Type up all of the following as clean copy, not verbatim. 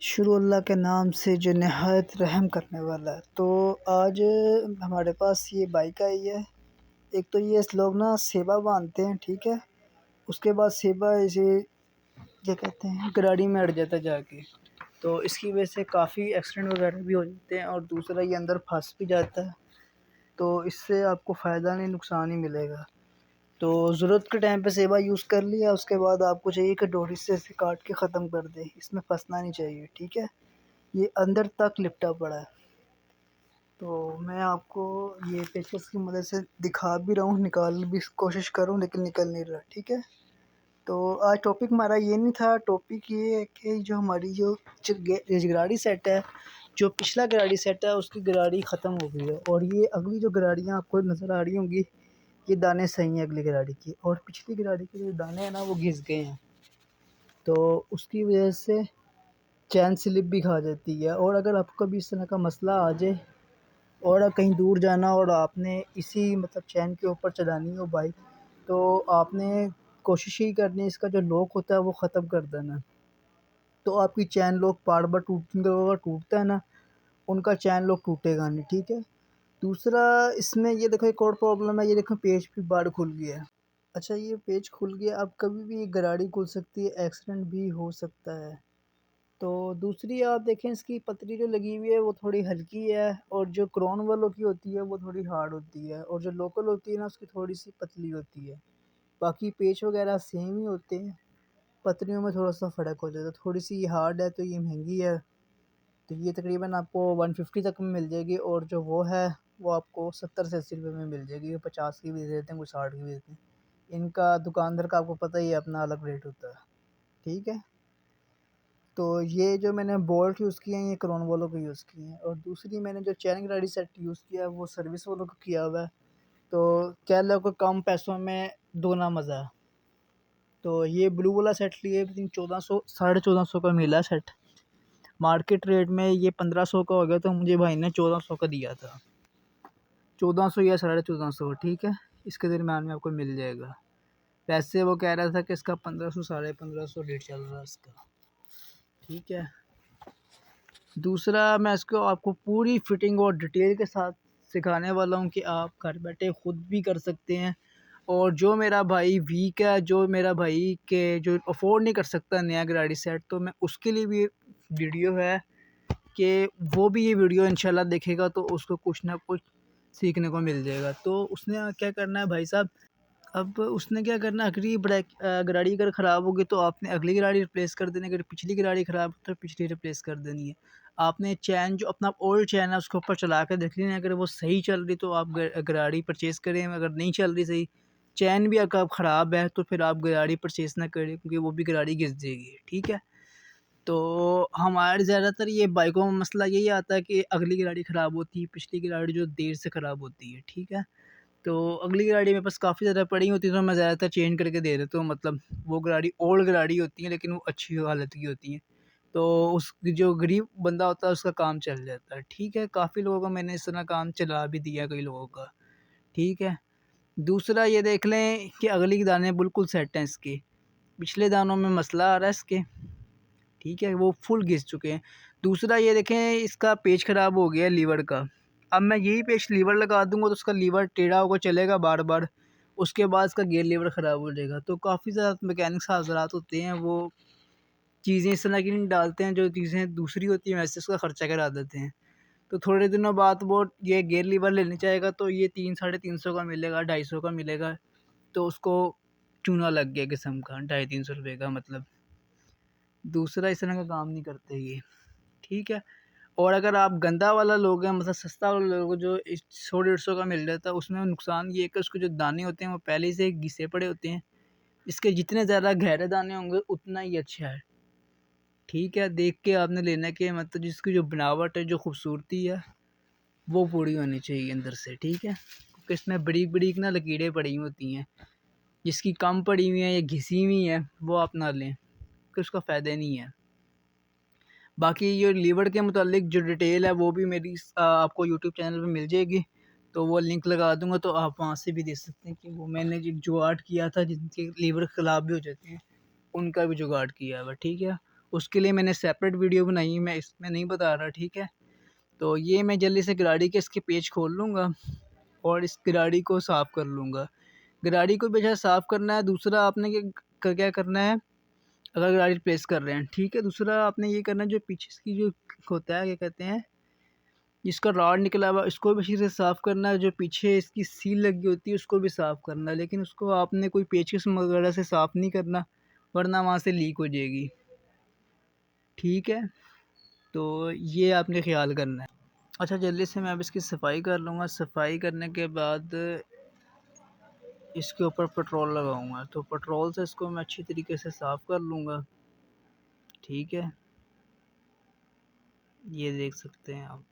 शुरू अल्लाह के नाम से जो नहायत रहम करने वाला है। तो आज हमारे पास ये बाइक आई है। एक तो ये लोग ना सेवा बांधते हैं, ठीक है। उसके बाद सेवा ऐसे क्या कहते हैं गाड़ी में अड़ जाता है जाके, तो इसकी वजह से काफ़ी एक्सीडेंट वगैरह भी हो जाते हैं। और दूसरा ये अंदर फंस भी जाता है, तो इससे आपको फ़ायदा नहीं नुकसान ही मिलेगा। तो ज़रूरत के टाइम पे सेवा यूज़ कर लिया, उसके बाद आपको चाहिए कि डोरी से इसे काट के ख़त्म कर दें। इसमें फंसना नहीं चाहिए, ठीक है। ये अंदर तक लिपटा पड़ा है। तो मैं आपको ये पेचकस की मदद से दिखा भी रहा हूँ, निकाल भी कोशिश कर रहा हूँ लेकिन निकल नहीं रहा, ठीक है। तो आज टॉपिक हमारा ये नहीं था। टॉपिक ये है कि जो हमारी जो गाड़ी सेट है, जो पिछला गाड़ी सेट है उसकी गाड़ी ख़त्म हो गई है। और ये अगली जो गाड़ियाँ आपको नज़र आ रही होंगी, ये दाने सही हैं अगली गाड़ी की, और पिछली गाड़ी के जो दाने हैं ना वो घिस गए हैं। तो उसकी वजह से चैन स्लिप भी खा जाती है। और अगर आपको कभी इस तरह का मसला आ जाए और कहीं दूर जाना और आपने इसी मतलब चैन के ऊपर चलानी हो बाइक, तो आपने कोशिश ही करनी है इसका जो लॉक होता है वो ख़त्म कर देना। तो आपकी चैन लॉक बार बार टूटता है ना, उनका चैन लॉक टूटेगा नहीं, ठीक है। दूसरा इसमें ये देखो एक और प्रॉब्लम है, ये देखो पेच भी बाहर खुल गया है। अच्छा, ये पेच खुल गया, अब कभी भी गाड़ी खुल सकती है, एक्सीडेंट भी हो सकता है। तो दूसरी आप देखें इसकी पतरी जो लगी हुई है वो थोड़ी हल्की है, और जो क्रोन वालों की होती है वो थोड़ी हार्ड होती है, और जो लोकल होती है ना उसकी थोड़ी सी पतली होती है। बाकी पेच वगैरह सेम ही होते हैं, पतरियों में थोड़ा सा फ़र्क हो जाता है। थोड़ी सी ये हार्ड है तो ये महंगी है। तो ये तकरीबन आपको 150 तक में मिल जाएगी, और जो वो है वो आपको 70 से 80 रुपये में मिल जाएगी। 50 की भी दे देते हैं, कुछ 60 की भी देते हैं। इनका दुकानदार का आपको पता ही है, अपना अलग रेट होता है, ठीक है। तो ये जो मैंने बोल्ट यूज़ किए हैं ये क्रोन वालों के यूज़ किए हैं, और दूसरी मैंने जो चैन गाड़ी सेट यूज़ किया है वो सर्विस वालों को किया हुआ है। तो कह लो कि कम पैसों में दोना मज़ा है। तो ये ब्लू वाला सेट लिए 1400 1450 का मिला सेट। मार्केट रेट में ये 1500 का हो गया, तो मुझे भाई ने 1400 का दिया था। 1400 या 1450, ठीक है। इसके दरम्यान में आपको मिल जाएगा। वैसे वो कह रहा था कि इसका 1500 1550 रेट चल रहा है इसका, ठीक है। दूसरा मैं इसको आपको पूरी फिटिंग और डिटेल के साथ सिखाने वाला हूँ कि आप घर बैठे ख़ुद भी कर सकते हैं। और जो मेरा भाई वीक है, जो मेरा भाई के जो अफोर्ड नहीं कर सकता नया गाड़ी सेट, तो मैं उसके लिए भी वीडियो है कि वो भी ये वीडियो इंशाल्लाह देखेगा तो उसको कुछ ना कुछ सीखने को मिल जाएगा। तो उसने क्या करना है भाई साहब, अब उसने क्या करना है, अगली गाड़ी अगर ख़राब होगी तो आपने अगली गाड़ी रिप्लेस कर देनी, अगर पिछली गाड़ी ख़राब हो तो पिछली रिप्लेस कर देनी है। आपने चैन जो अपना ओल्ड चैन है उसके ऊपर चला कर देख लेना, अगर वो सही चल रही तो आप गाड़ी परचेज़ करें, अगर नहीं चल रही सही, चैन भी अगर ख़राब है तो फिर आप गाड़ी परचेज़ ना करें, क्योंकि वो भी गाड़ी घिस जाएगी, ठीक है। तो हमारे ज़्यादातर ये बाइकों में मसला यही आता है कि अगली गाड़ी ख़राब होती है, पिछली गाड़ी जो देर से ख़राब होती है, ठीक है। तो अगली गाड़ी मेरे पास काफ़ी ज़्यादा पड़ी होती है, तो मैं ज़्यादातर चेंज करके दे देता हूँ। मतलब वो गाड़ी ओल्ड गाड़ी होती है लेकिन वो अच्छी हालत की होती है, तो उस जो गरीब बंदा होता है उसका काम चल जाता है, ठीक है। काफ़ी लोगों का मैंने इस तरह काम चला भी दिया कई लोगों का, ठीक है। दूसरा ये देख लें कि अगली के दाने बिल्कुल सेट हैं इसके, पिछले दानों में मसला आ रहा है इसके, ठीक है, वो फुल घिस चुके हैं। दूसरा ये देखें इसका पेच ख़राब हो गया है लीवर का। अब मैं यही पेच लीवर लगा दूँगा तो उसका लीवर टेढ़ा होकर चलेगा बार-बार, उसके बाद इसका गियर लीवर ख़राब हो जाएगा। तो काफ़ी ज़्यादा मैकेनिक्स हज़रात होते हैं, वो चीज़ें इस तरह की नहीं डालते हैं, जो चीज़ें दूसरी होती हैं वैसे उसका ख़र्चा करा देते हैं। तो थोड़े दिनों बाद वो ये गियर लीवर लेने जाएगा तो ये 3 साढ़े 300 का मिलेगा, 250 का मिलेगा, तो उसको चूना लग गया किस्म का, 250-300 रुपये का मतलब। दूसरा इस तरह का काम नहीं करते ये, ठीक है। और अगर आप गंदा वाला लोगे, मतलब सस्ता वाला लोगे जो 100-150 का मिल जाता है, उसमें नुकसान ये है कि उसके जो दाने होते हैं वो पहले से घिसे पड़े होते हैं। इसके जितने ज़्यादा गहरे दाने होंगे उतना ही अच्छा है, ठीक है। देख के आपने लेना है कि मतलब जिसकी जो बनावट है, जो खूबसूरती है, वो पूरी होनी चाहिए अंदर से, ठीक है। क्योंकि इसमें बारीक-बारीक ना लकीरें पड़ी होती हैं, जिसकी कम पड़ी हुई हैं या घिसी हुई हैं वो आप ना लें, कि उसका फ़ायदा नहीं है। बाकी ये लीवर के मुतालिक जो डिटेल है वो भी मेरी आपको यूट्यूब चैनल पे मिल जाएगी, तो वो लिंक लगा दूँगा, तो आप वहाँ से भी देख सकते हैं कि वो मैंने जो जुगाड़ किया था जिनके लीवर ख़राब भी हो जाते हैं, उनका भी जुगाड़ किया हुआ है, ठीक है। उसके लिए मैंने सेपरेट वीडियो बनाई है, मैं इसमें नहीं बता रहा, ठीक है। तो ये मैं जल्दी से गाड़ी के इसके पेच खोल लूँगा और इस गाड़ी को साफ़ कर लूँगा। गाड़ी को बेशक साफ़ करना है। दूसरा आपने क्या करना है, अगर गाड़ी रिप्लेस कर रहे हैं, ठीक है। दूसरा आपने ये करना है, जो पीछे इसकी जो होता है, क्या कहते हैं, जिसका रॉड निकला हुआ, इसको भी अच्छे से साफ़ करना है। जो पीछे इसकी सील लगी होती है उसको भी साफ़ करना है, लेकिन उसको आपने कोई पेचकस वगैरह से साफ़ नहीं करना, वरना वहाँ से लीक हो जाएगी, ठीक है। तो ये आपने ख्याल करना है। अच्छा, जल्दी से मैं अब इसकी सफाई कर लूँगा। सफाई करने के बाद इसके ऊपर पेट्रोल लगाऊंगा, तो पेट्रोल से इसको मैं अच्छी तरीके से साफ़ कर लूँगा, ठीक है। ये देख सकते हैं आप।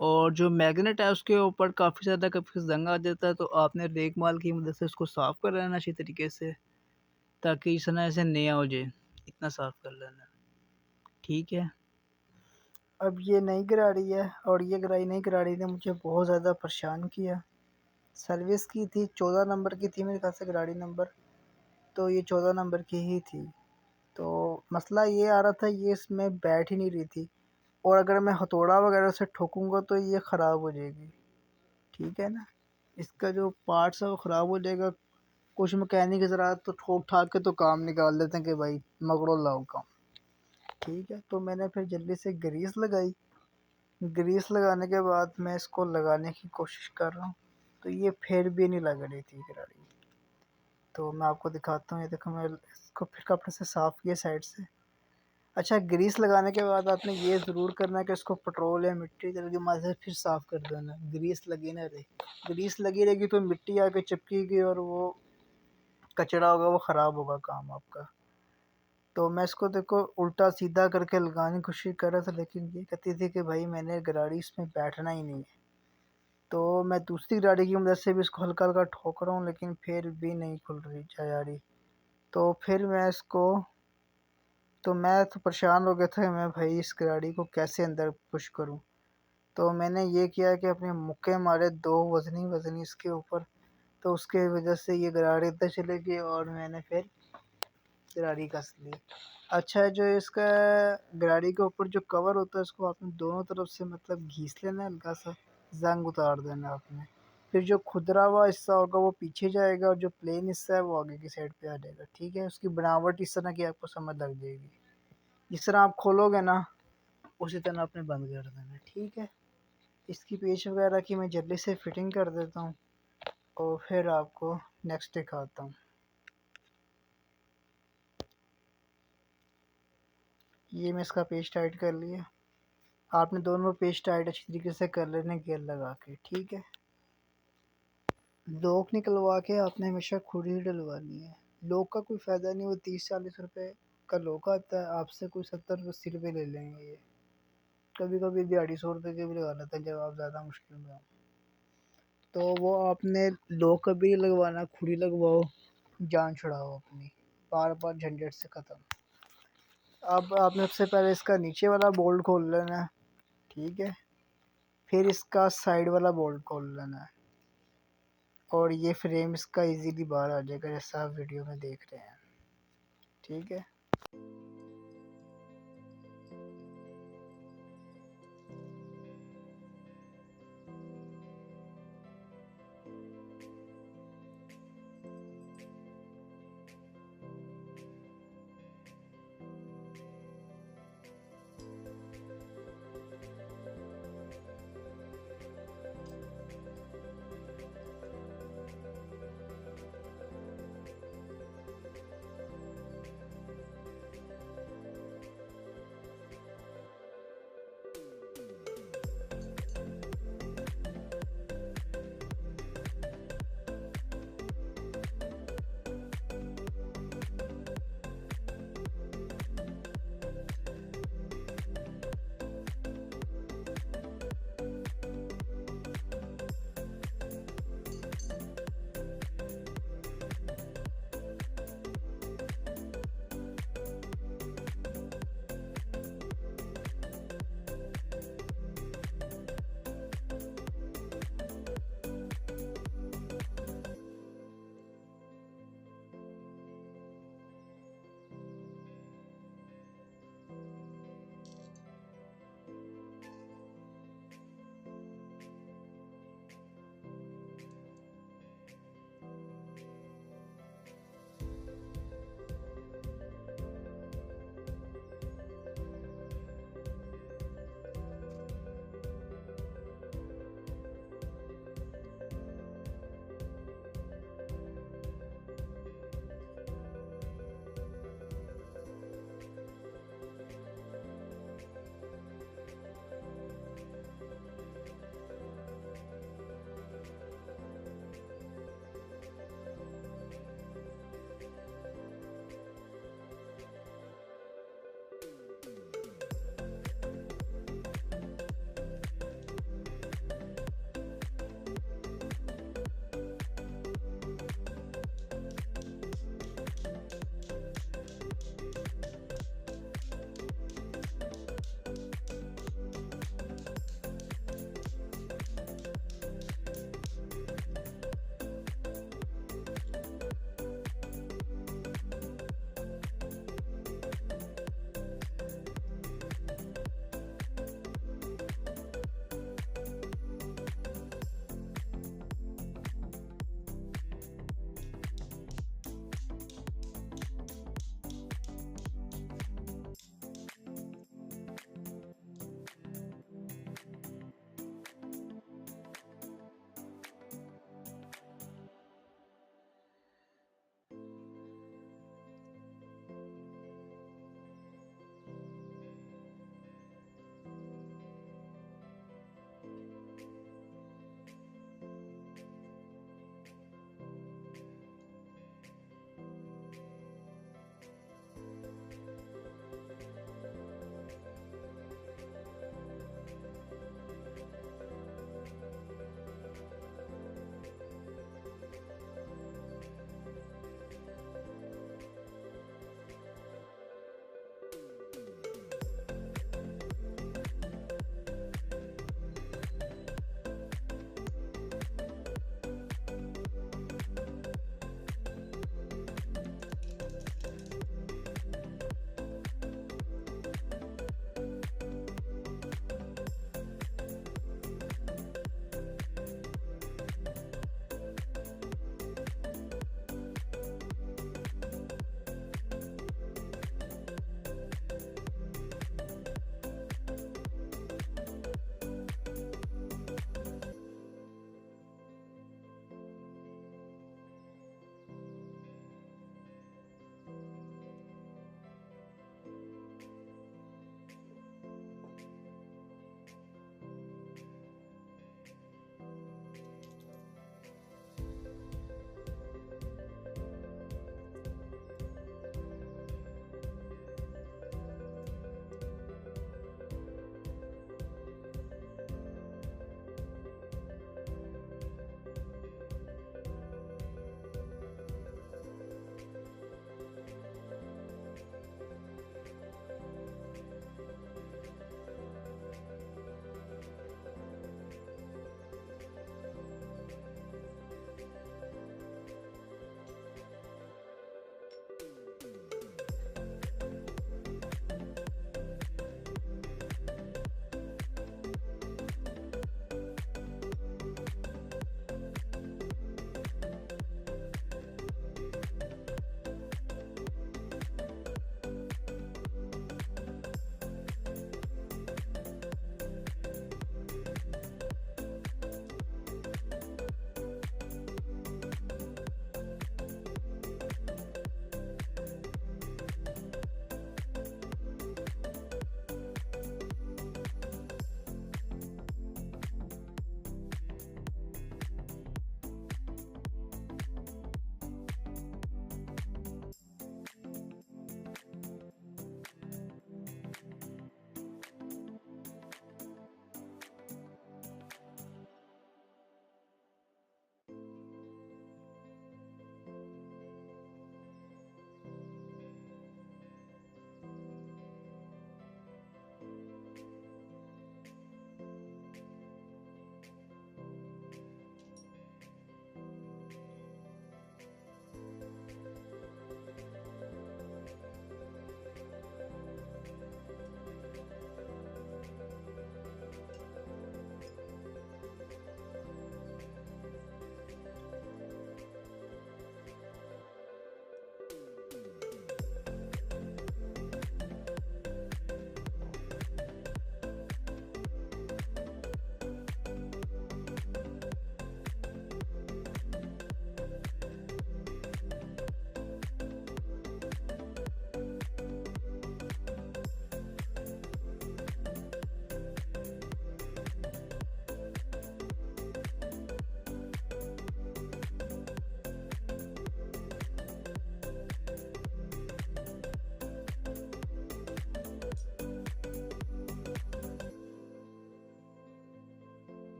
और जो मैग्नेट है उसके ऊपर काफ़ी ज़्यादा कभी जंग आ जाता है, तो आपने रेक माल की मदद से उसको साफ़ कर लेना अच्छी तरीके से, ताकि इस तरह से नया हो जाए। इतना साफ़ कर लेना, ठीक है। अब ये नई गाड़ी है और ये नई गाड़ी ने मुझे बहुत ज़्यादा परेशान किया। सर्विस की थी, 14 नंबर की थी मेरे ख्याल से गाड़ी नंबर, तो ये 14 नंबर की ही थी। तो मसला ये आ रहा था, ये इसमें बैठ ही नहीं रही थी, और अगर मैं हथौड़ा वगैरह से ठोकूँगा तो ये ख़राब हो जाएगी, ठीक है ना। इसका जो पार्ट्स है वो ख़राब हो जाएगा। कुछ मैकेनिक ज़रा तो ठोक ठाक के तो काम निकाल देते हैं कि भाई मगड़ो लाओ काम, ठीक है। तो मैंने फिर जल्दी से ग्रीस लगाई। ग्रीस लगाने के बाद मैं इसको लगाने की कोशिश कर रहा हूँ, तो ये फिर भी नहीं लग रही थी गाड़ी। तो मैं आपको दिखाता हूँ, ये देखो, मैं इसको फिर कपड़े से साफ़ किया साइड से। अच्छा, ग्रीस लगाने के बाद आपने ये ज़रूर करना है कि इसको पेट्रोल या मिट्टी तेल की मदद से फिर साफ़ कर देना। ग्रीस लगी ना रहे, ग्रीस लगी रहेगी तो मिट्टी आके चिपकेगी और वो कचरा होगा, वो ख़राब होगा काम आपका। तो मैं इसको देखो उल्टा सीधा करके लगाने की कोशिश कर रहा था, लेकिन ये कहती थी कि भाई मैंने गाड़ी इसमें बैठना ही नहीं है। तो मैं दूसरी गाड़ी की मदद से भी इसको हल्का हल्का ठोक रहा हूँ, लेकिन फिर भी नहीं खुल रही जा रही। तो फिर मैं तो परेशान हो गया था कि मैं भाई इस गाड़ी को कैसे अंदर पुश करूं। तो मैंने ये किया कि अपने मुक्के मारे दो वज़नी वज़नी इसके ऊपर, तो उसके वजह से ये गाड़ी अंदर चले गई और मैंने फिर गाड़ी कस ली। अच्छा, जो इसका गाड़ी के ऊपर जो कवर होता है उसको आपने दोनों तरफ से मतलब घिस लेना है, हल्का सा जंग उतार देना है आपने। फिर जो खुदरा हुआ हिस्सा होगा वो पीछे जाएगा और जो प्लेन हिस्सा है वो आगे की साइड पे आ जाएगा, ठीक है। उसकी बनावट इस तरह की आपको समझ लग जाएगी। जिस तरह आप खोलोगे ना उसी तरह आपने बंद कर देना, ठीक है। इसकी पेच वगैरह की मैं जल्दी से फिटिंग कर देता हूँ और फिर आपको नेक्स्ट दिखाता हूँ। ये मैं इसका पेच टाइट कर लिया। आपने दोनों पेच टाइट अच्छी तरीके से कर लेने गियर लगा के, ठीक है। लॉक निकलवा के आपने हमेशा खुद ही डलवानी है। लॉक का कोई फ़ायदा नहीं, वो 30-40 रुपए का लॉक आता है, आपसे कोई 70-80 रुपये ले लेंगे ये। कभी कभी 250 के भी लगा लेते हैं जब आप ज़्यादा मुश्किल में हो। तो वो आपने लॉक कभी नहीं लगवाना, खुद ही लगवाओ, जान छुड़ाओ अपनी, बार बार झंझट से ख़त्म। अब आपने सबसे पहले इसका नीचे वाला बोल्ट खोल लेना है, ठीक है। फिर इसका साइड वाला बोल्ट खोल लेना है और ये फ्रेम इसका इजीली बाहर आ जाएगा, जैसा आप वीडियो में देख रहे हैं, ठीक है।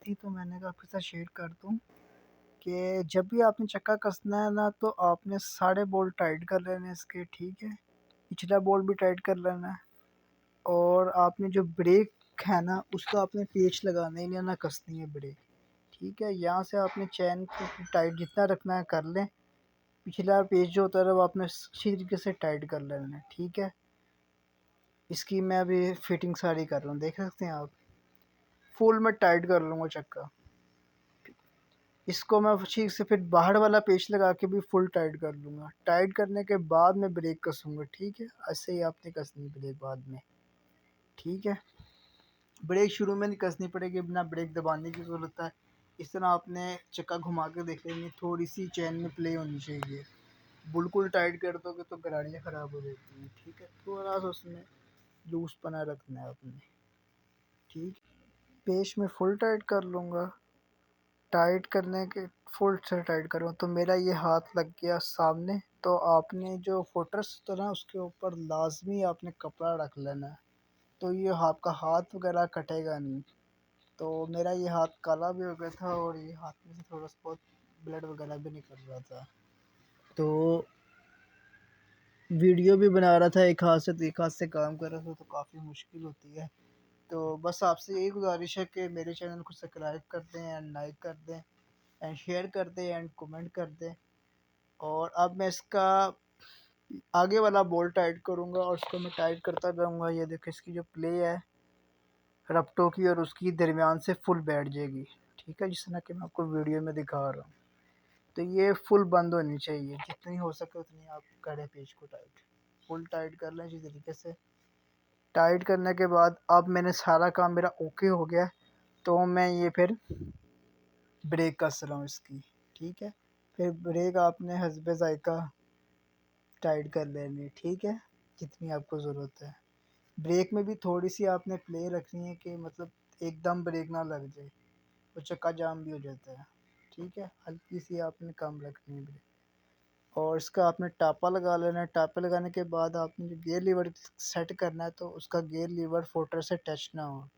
थी तो मैंने कहा आपके साथ शेयर कर दूँ कि जब भी आपने चक्का कसना है ना तो आपने सारे बोल्ट टाइट कर लेने हैं इसके, ठीक है। पिछला बोल्ट भी टाइट कर लेना है और आपने जो ब्रेक है ना उसका आपने पेच लगाना ही नहीं, ना कसनी है ब्रेक, ठीक है। यहाँ से आपने चैन को टाइट जितना रखना है कर लें। पिछला पेच जो होता है वो आपने अच्छी तरीके से टाइट कर लेना है, ठीक है। इसकी मैं अभी फिटिंग सारी कर रहा हूँ, देख सकते हैं आप। फुल में टाइट कर लूँगा चक्का। इसको मैं ठीक से फिर बाहर वाला पेच लगा के भी फुल टाइट कर लूँगा। टाइट करने के बाद मैं ब्रेक कसूँगा, ठीक है। ऐसे ही आपने कसनी ब्रेक बाद में, ठीक है। ब्रेक शुरू में नहीं कसनी पड़ेगी, बिना ब्रेक दबाने की ज़रूरत है। इस तरह आपने चक्का घुमा के देख लेंगे, थोड़ी सी चैन में प्ले होनी चाहिए। बिल्कुल टाइट कर दोगे तो गाड़ियाँ ख़राब हो जाती हैं, ठीक है। थोड़ा सा उसमें लूज पना रखना है आपने, ठीक। पेच में फुल टाइट कर लूँगा। टाइट करने के फुल से टाइट करूँ तो मेरा ये हाथ लग गया सामने। तो आपने जो फुटरेस्ट होता है ना उसके ऊपर लाजमी आपने कपड़ा रख लेना है, तो ये आपका हाथ वगैरह कटेगा नहीं। तो मेरा ये हाथ काला भी हो गया था और ये हाथ में से थोड़ा सा बहुत ब्लड वगैरह भी निकल रहा था। तो वीडियो भी बना रहा था एक हाथ से, तो एक हाथ से काम कर रहा था तो काफ़ी मुश्किल होती है। तो बस आपसे यही गुजारिश है कि मेरे चैनल को सब्सक्राइब कर दें एंड लाइक कर दें एंड शेयर कर दें एंड कमेंट कर दें। और अब मैं इसका आगे वाला बोल्ट टाइट करूँगा और उसको मैं टाइट करता जाऊँगा। ये देखो इसकी जो प्ले है रपटों की और उसकी दरमियान से फुल बैठ जाएगी, ठीक है। जिस तरह कि मैं आपको वीडियो में दिखा रहा हूँ। तो ये फुल बंद होनी चाहिए, जितनी हो सके उतनी आप करें पेच को टाइट। फुल टाइट कर लें इसी तरीके से। टाइट करने के बाद अब मैंने सारा काम मेरा ओके हो गया, तो मैं ये फिर ब्रेक कस रहा हूँ इसकी, ठीक है। फिर ब्रेक आपने हस्बे ज़ायका टाइट कर लेनी, ठीक है, जितनी आपको ज़रूरत है। ब्रेक में भी थोड़ी सी आपने प्ले रखनी है कि मतलब एकदम ब्रेक ना लग जाए, तो चक्का जाम भी हो जाता है, ठीक है। हल्की सी आपने कम रखनी है ब्रेक। और इसका आपने टापा लगा लेना है। टापा लगाने के बाद आपने जो गियर लीवर सेट करना है तो उसका गियर लीवर फोटर से टच ना हो।